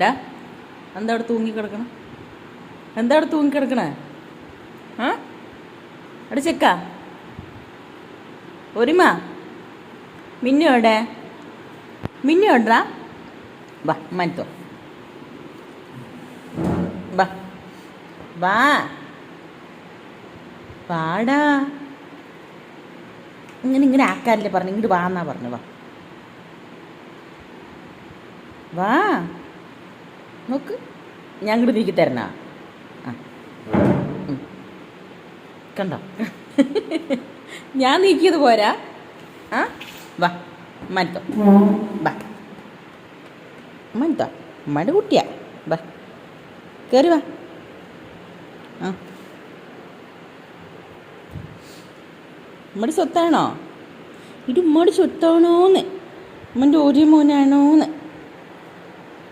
ഡാ എന്താ അവിടെ തൂങ്ങിക്കിടക്കണം? എന്താ അവിടെ തൂങ്ങിക്കിടക്കണേ? ആ അവിടെ ചെക്ക ഒരുമ മിന്നു എവിടെ? മിന്നു എവിടാ? വാ മനത്തോ വാ വാ വാടാ. ഇങ്ങനെ ആക്കാറില്ലേ പറഞ്ഞു, ഇങ്ങോട്ട് വാ എന്നാ പറഞ്ഞു. വാ വാ നോക്ക്, ഞാൻ ഇങ്ങോട്ട് നീക്കി തരണ. ആ കണ്ടോ ഞാൻ നീക്കിയത് പോരാ. ആ വാ മനത്തോ വാ മനത്തോ മട കുട്ടിയാ. വാ കയറി വാ. ആ ഉമ്മടി സ്വത്താണോ? ഇത് ഉമ്മടി സ്വത്താണോന്ന്, ഉമ്മൻ്റെ ഒരു മോനാണോന്ന്.